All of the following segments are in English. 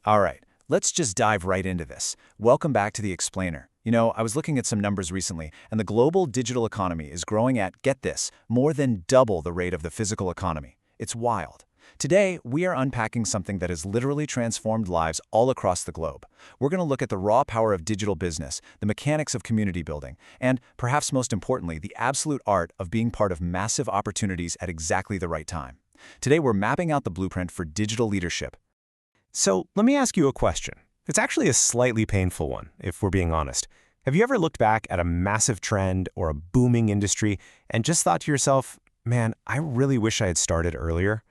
All right, let's just dive right into this. Welcome back to The Explainer. I was looking at some numbers recently, and the global digital economy is growing at, get this, more than double the rate of the physical economy. It's wild. Today, we are unpacking something that has literally transformed lives all across the globe. We're going to look at the raw power of digital business, the mechanics of community building, and, perhaps most importantly, the absolute art of being part of massive opportunities at exactly the right time. Today, we're mapping out the blueprint for digital leadership. So let me ask you a question. It's actually a slightly painful one, if we're being honest. Have you ever looked back at a massive trend or a booming industry and just thought to yourself, man, I really wish I had started earlier?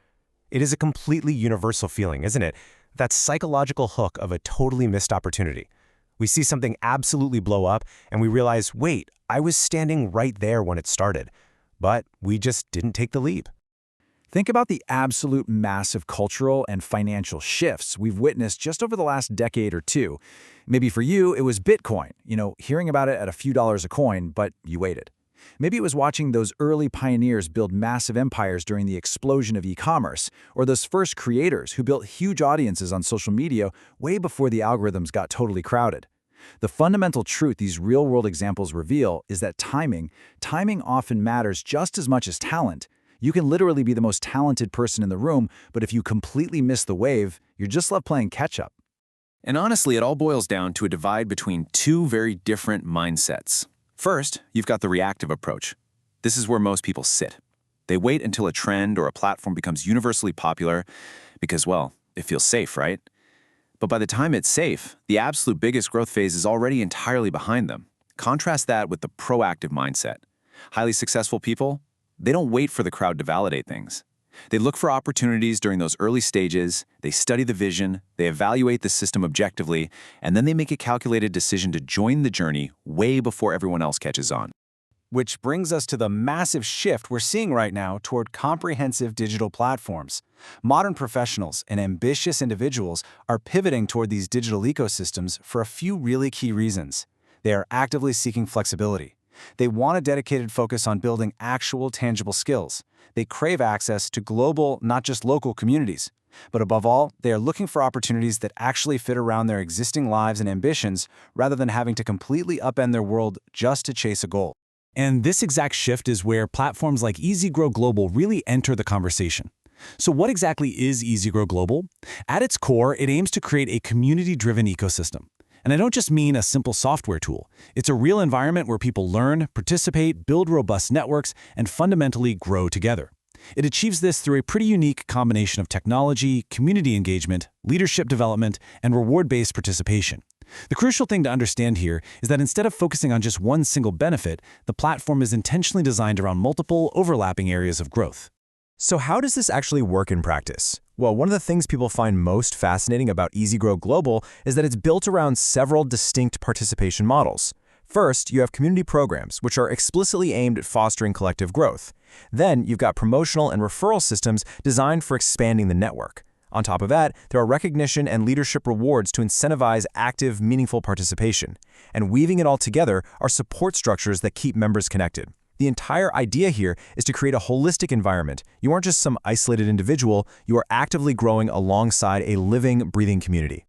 It is a completely universal feeling, isn't it? That psychological hook of a totally missed opportunity. We see something absolutely blow up and we realize, wait, I was standing right there when it started. But we just didn't take the leap. Think about the absolute massive cultural and financial shifts we've witnessed just over the last decade or two. Maybe for you, it was Bitcoin, hearing about it at a few dollars a coin, but you waited. Maybe it was watching those early pioneers build massive empires during the explosion of e-commerce, or those first creators who built huge audiences on social media way before the algorithms got totally crowded. The fundamental truth these real-world examples reveal is that timing often matters just as much as talent. You can literally be the most talented person in the room, but if you completely miss the wave, you're just left playing catch-up. And honestly, it all boils down to a divide between two very different mindsets. First, you've got the reactive approach. This is where most people sit. They wait until a trend or a platform becomes universally popular because, well, it feels safe, right? But by the time it's safe, the absolute biggest growth phase is already entirely behind them. Contrast that with the proactive mindset. Highly successful people, they don't wait for the crowd to validate things. They look for opportunities during those early stages, they study the vision, they evaluate the system objectively, and then they make a calculated decision to join the journey way before everyone else catches on. Which brings us to the massive shift we're seeing right now toward comprehensive digital platforms. Modern professionals and ambitious individuals are pivoting toward these digital ecosystems for a few really key reasons. They are actively seeking flexibility. They want a dedicated focus on building actual tangible skills. They crave access to global, not just local communities. But above all, they are looking for opportunities that actually fit around their existing lives and ambitions rather than having to completely upend their world just to chase a goal. And this exact shift is where platforms like Easy Grow Global really enter the conversation. So what exactly is Easy Grow Global? At its core, it aims to create a community-driven ecosystem. And I don't just mean a simple software tool. It's a real environment where people learn, participate, build robust networks, and fundamentally grow together. It achieves this through a pretty unique combination of technology, community engagement, leadership development, and reward-based participation. The crucial thing to understand here is that instead of focusing on just one single benefit, the platform is intentionally designed around multiple, overlapping areas of growth. So how does this actually work in practice? Well, one of the things people find most fascinating about Easy Grow Global is that it's built around several distinct participation models. First, you have community programs, which are explicitly aimed at fostering collective growth. Then, you've got promotional and referral systems designed for expanding the network. On top of that, there are recognition and leadership rewards to incentivize active, meaningful participation. And weaving it all together are support structures that keep members connected. The entire idea here is to create a holistic environment. You aren't just some isolated individual, you are actively growing alongside a living, breathing community.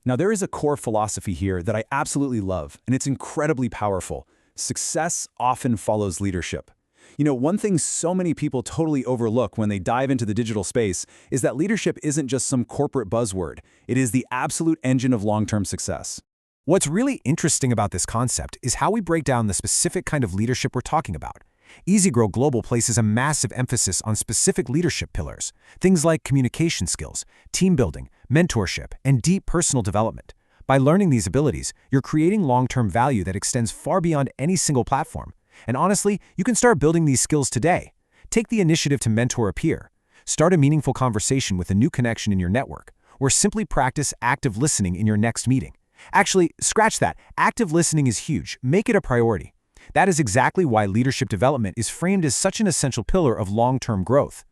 Now, there is a core philosophy here that I absolutely love, and it's incredibly powerful. Success often follows leadership. One thing so many people totally overlook when they dive into the digital space is that leadership isn't just some corporate buzzword. It is the absolute engine of long-term success. What's really interesting about this concept is how we break down the specific kind of leadership we're talking about. Easy Grow Global places a massive emphasis on specific leadership pillars, things like communication skills, team building, mentorship, and deep personal development. By learning these abilities, you're creating long-term value that extends far beyond any single platform. And honestly, you can start building these skills today. Take the initiative to mentor a peer. Start a meaningful conversation with a new connection in your network, or simply practice active listening in your next meeting. Actually, scratch that. Active listening is huge. Make it a priority. That is exactly why leadership development is framed as such an essential pillar of long-term growth.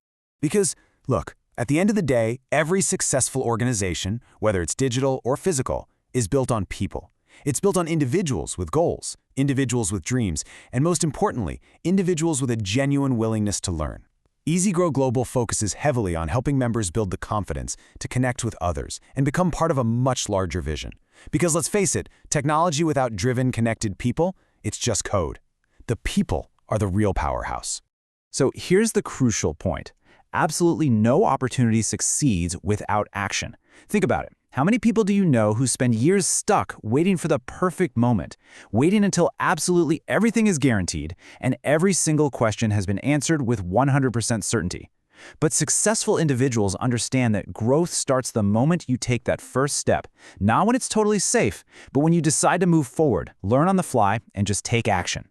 Because, look, at the end of the day, every successful organization, whether it's digital or physical, is built on people. It's built on individuals with goals, individuals with dreams, and most importantly, individuals with a genuine willingness to learn. Easy Grow Global focuses heavily on helping members build the confidence to connect with others and become part of a much larger vision. Because let's face it, technology without driven, connected people, it's just code. The people are the real powerhouse. So here's the crucial point. Absolutely no opportunity succeeds without action. Think about it. How many people do you know who spend years stuck waiting for the perfect moment, waiting until absolutely everything is guaranteed and every single question has been answered with 100% certainty? But successful individuals understand that growth starts the moment you take that first step, not when it's totally safe, but when you decide to move forward, learn on the fly, and just take action.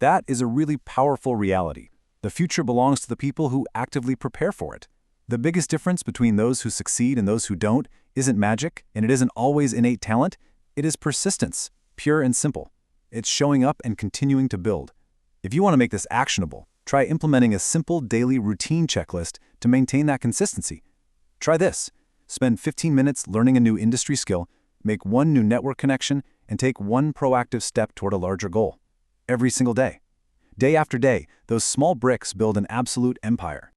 That is a really powerful reality. The future belongs to the people who actively prepare for it. The biggest difference between those who succeed and those who don't isn't magic, and it isn't always innate talent. It is persistence, pure and simple. It's showing up and continuing to build. If you want to make this actionable, try implementing a simple daily routine checklist to maintain that consistency. Try this. Spend 15 minutes learning a new industry skill, make one new network connection, and take one proactive step toward a larger goal. Every single day. Day after day, those small bricks build an absolute empire.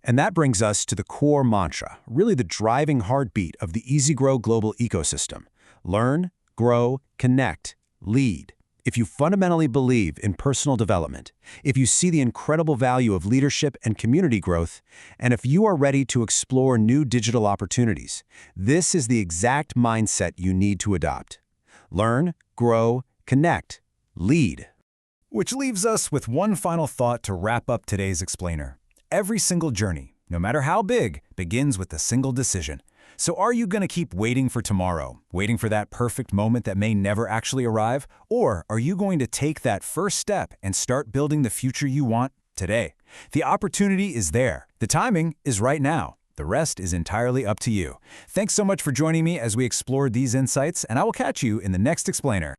And that brings us to the core mantra, really the driving heartbeat of the Easy Grow Global ecosystem. Learn, grow, connect, lead. If you fundamentally believe in personal development, if you see the incredible value of leadership and community growth, and if you are ready to explore new digital opportunities, this is the exact mindset you need to adopt. Learn, grow, connect, lead. Which leaves us with one final thought to wrap up today's explainer. Every single journey, no matter how big, begins with a single decision. So are you going to keep waiting for tomorrow, waiting for that perfect moment that may never actually arrive? Or are you going to take that first step and start building the future you want today? The opportunity is there. The timing is right now. The rest is entirely up to you. Thanks so much for joining me as we explored these insights, and I will catch you in the next explainer.